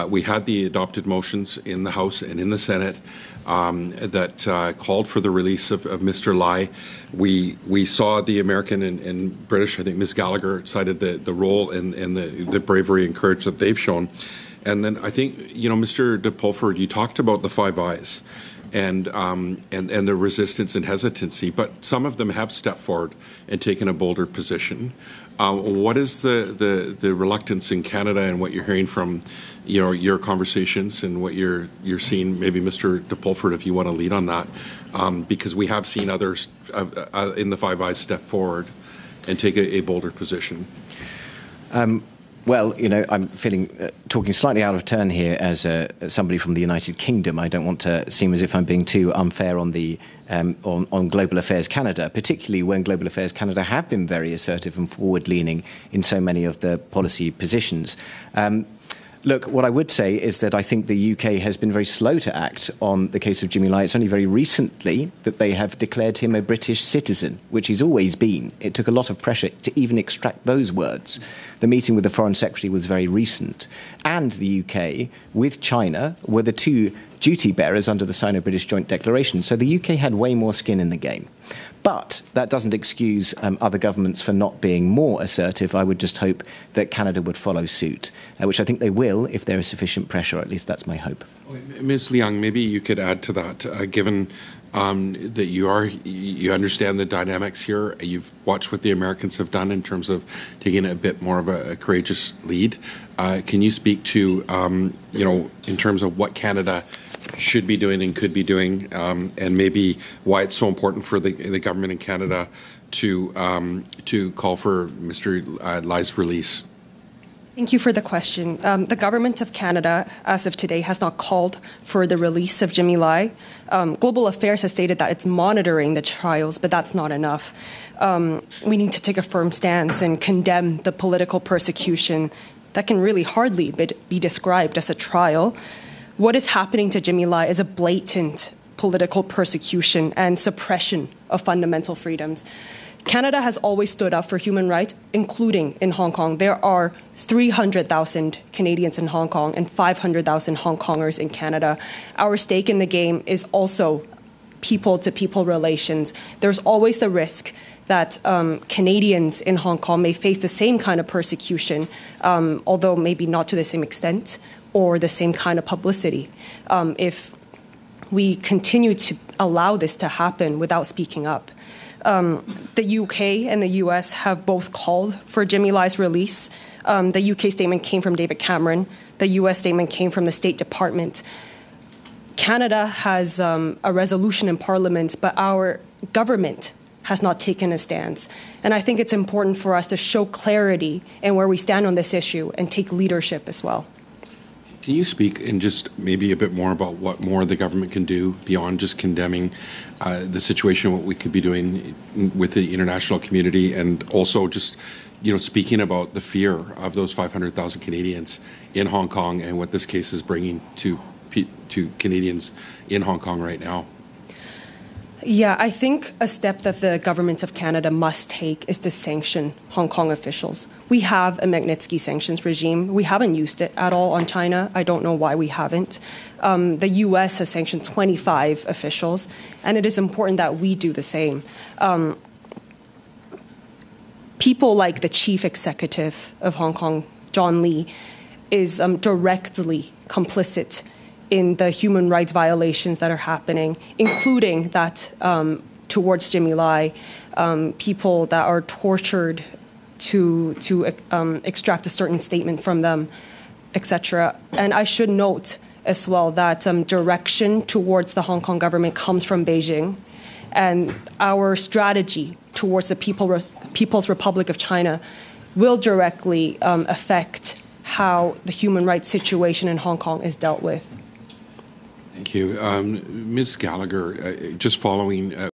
We had the adopted motions in the House and in the Senate that called for the release of Mr. Lai. We saw the American and British, I think Ms. Gallagher cited the role and the bravery and courage that they've shown. And then I think, Mr. de Pulford, you talked about the Five Eyes and the resistance and hesitancy, but some of them have stepped forward and taken a bolder position. What is the reluctance in Canada and what you're hearing from your conversations and what you're seeing? Maybe Mr. de Pulford, if you want to lead on that, because we have seen others in the Five Eyes step forward and take a bolder position. Well, I'm talking slightly out of turn here as somebody from the United Kingdom. I don't want to seem as if I'm being too unfair on the on Global Affairs Canada, particularly when Global Affairs Canada have been very assertive and forward-leaning in so many of the policy positions. Look, what I would say is that I think the UK has been very slow to act on the case of Jimmy Lai. It's only very recently that they have declared him a British citizen, which he's always been. It took a lot of pressure to even extract those words. The meeting with the Foreign Secretary was very recent. And the UK, with China, were the two duty bearers under the Sino-British Joint Declaration. So the UK had way more skin in the game. But that doesn't excuse other governments for not being more assertive. I would just hope that Canada would follow suit, which I think they will if there is sufficient pressure. At least that's my hope. Ms. Leung, maybe you could add to that, given that you understand the dynamics here. You've watched what the Americans have done in terms of taking a bit more of a courageous lead. Can you speak to, in terms of what Canada should be doing and could be doing, and maybe why it's so important for the government in Canada to call for Mr. Lai's release? Thank you for the question. The government of Canada, as of today, has not called for the release of Jimmy Lai. Global Affairs has stated that it's monitoring the trials, but that's not enough. We need to take a firm stance and condemn the political persecution that can really hardly be described as a trial. What is happening to Jimmy Lai is a blatant political persecution and suppression of fundamental freedoms. Canada has always stood up for human rights, including in Hong Kong. There are 300,000 Canadians in Hong Kong and 500,000 Hong Kongers in Canada. Our stake in the game is also people-to-people relations. There's always the risk that Canadians in Hong Kong may face the same kind of persecution, although maybe not to the same extent or the same kind of publicity, if we continue to allow this to happen without speaking up. The UK and the US have both called for Jimmy Lai's release. The UK statement came from David Cameron. The US statement came from the State Department. Canada has a resolution in Parliament, but our government has not taken a stance. And I think it's important for us to show clarity in where we stand on this issue and take leadership as well. Can you speak in just maybe a bit more about what more the government can do beyond just condemning the situation, what we could be doing with the international community, and also just, speaking about the fear of those 500,000 Canadians in Hong Kong and what this case is bringing to Canadians in Hong Kong right now? Yeah, I think a step that the government of Canada must take is to sanction Hong Kong officials. We have a Magnitsky sanctions regime. We haven't used it at all on China. I don't know why we haven't. The U.S. has sanctioned 25 officials, and it is important that we do the same. People like the chief executive of Hong Kong, John Lee, is directly complicit in the human rights violations that are happening, including that towards Jimmy Lai, people that are tortured to extract a certain statement from them, etc. And I should note as well that direction towards the Hong Kong government comes from Beijing, and our strategy towards the People's Republic of China will directly affect how the human rights situation in Hong Kong is dealt with. Thank you. Ms. Gallagher, just following